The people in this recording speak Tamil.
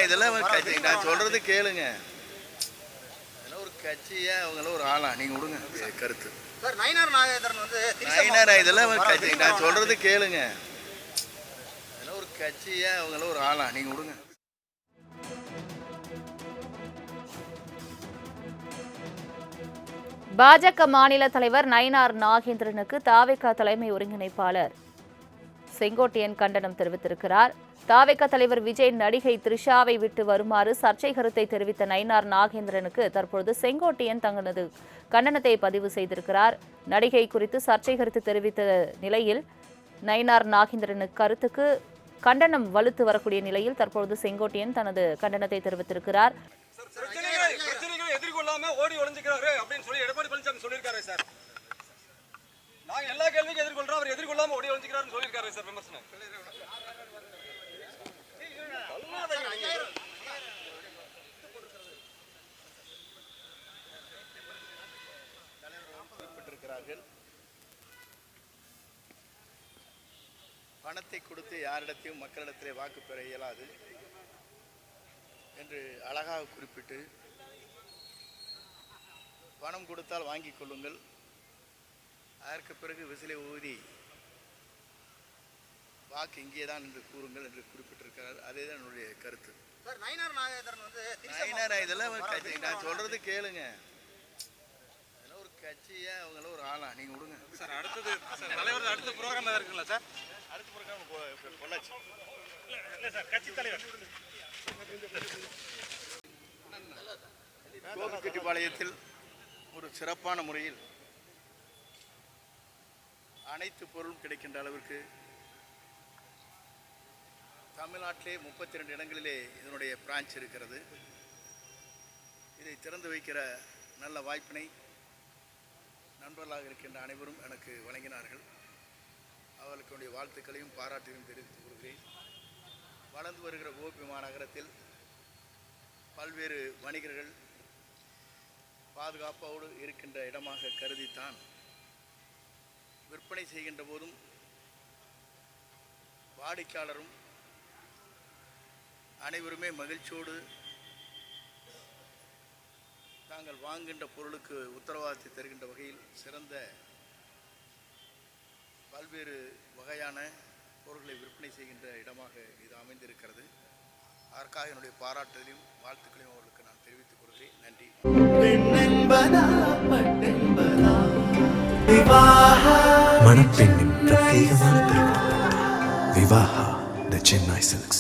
இதெல்லாம் கட்சி நான் சொல்றது கேளுங்க. அதெல்லாம் ஒரு கட்சியா அவங்கள ஒரு ஆளா நீங்க விடுங்க கருத்து. இதெல்லாம் கட்சி நான் சொல்றது கேளுங்க. அதெல்லாம் ஒரு கட்சியா அவங்கள ஒரு ஆளா நீங்க விடுங்க. பாஜக மாநில தலைவர் நயினார் நாகேந்திரனுக்கு தாவேகா தலைமை ஒருங்கிணைப்பாளர் செங்கோட்டையன் கண்டனம் தெரிவித்திருக்கிறார். தாவேகா தலைவர் விஜய் நடிகை த்ரிஷாவை விட்டு வருமாறு சர்ச்சை கருத்தை தெரிவித்த நயினார் நாகேந்திரனுக்கு தற்பொழுது செங்கோட்டையன் தங்களது கண்டனத்தை பதிவு செய்திருக்கிறார். நடிகை குறித்து சர்ச்சை கருத்து தெரிவித்த நிலையில் நயினார் நாகேந்திரனுக்கு கருத்துக்கு கண்டனம் வலுத்து வரக்கூடிய நிலையில் தற்பொழுது செங்கோட்டையன் தனது கண்டனத்தை தெரிவித்திருக்கிறார். எதிர்கொள்ளாம ஓடி ஒளிஞ்சுக்கிறாரு அப்படின்னு சொல்லி எடப்பாடி பழனிசாமி சொல்லியிருக்காரு சார். நாங்க எல்லா கேள்விக்கும் எதிர்கொள்றோம், அவர் எதிர்கொள்ளாம ஓடி ஒளிஞ்சுக்கிறாருன்னு சொல்லியிருக்காரு சார். விமர்சனம் குறிப்பிட்டிருக்கிறார்கள். பணத்தை கொடுத்து யாரிடத்தையும் மக்களிடத்திலே வாக்கு பெற இயலாது என்று அழகாக குறிப்பிட்டு, பணம் கொடுத்தால் வாங்கிக் கொள்ளுங்கள், அதற்கு பிறகு விசிலை ஊதி வாக்கு இங்கேதான் என்று கூறுங்கள் என்று குறிப்பிட்டிருக்கிறார். அதே தான் என்னுடைய கருத்து. இதெல்லாம் கட்சி நான் சொல்றது கேளுங்க. அதெல்லாம் ஒரு கட்சியா அவங்கள ஒரு ஆளா நீங்க விடுங்க சார். அடுத்தது தலைவர் அடுத்த ப்ரோக்ராம் இருக்குங்களா சார்? அடுத்த ப்ரோக்ராம் பொள்ளாச்சி இல்லை சார். கட்சி தலைவர் கோபிச்செட்டிப்பாளையத்தில் ஒரு சிறப்பான முறையில் அனைத்து பொருளும் கிடைக்கின்ற அளவிற்கு தமிழ்நாட்டிலே 32 இடங்களிலே இதனுடைய பிரான்ச் இருக்கிறது. இதை திறந்து வைக்கிற நல்ல வாய்ப்பினை நண்பர்களாக இருக்கின்ற அனைவரும் எனக்கு வழங்கினார்கள். அவர்களுடைய வாழ்த்துக்களையும் பாராட்டையும் தெரிவித்துக் கொள்கிறேன். வளர்ந்து வருகிற கோபி மாநகரத்தில் பல்வேறு வணிகர்கள் பாதுகாப்போடு இருக்கின்ற இடமாக கருதித்தான் விற்பனை செய்கின்ற போதும் வாடிக்கையாளரும் அனைவருமே மகிழ்ச்சியோடு தாங்கள் வாங்குகின்ற பொருளுக்கு உத்தரவாதத்தை தருகின்ற வகையில் சிறந்த பல்வேறு வகையான பொருட்களை விற்பனை செய்கின்ற இடமாக இது அமைந்திருக்கிறது. அதற்காக என்னுடைய பாராட்டுதலையும் வாழ்த்துக்களையும் அவர்களுக்கு நான் தெரிவித்துக் கொள்கிறேன். நன்றி. மணப்பெண்ணின் பிரத்யேகமான திருமணம் விவாஹா தி சென்னை சில்க்ஸ்.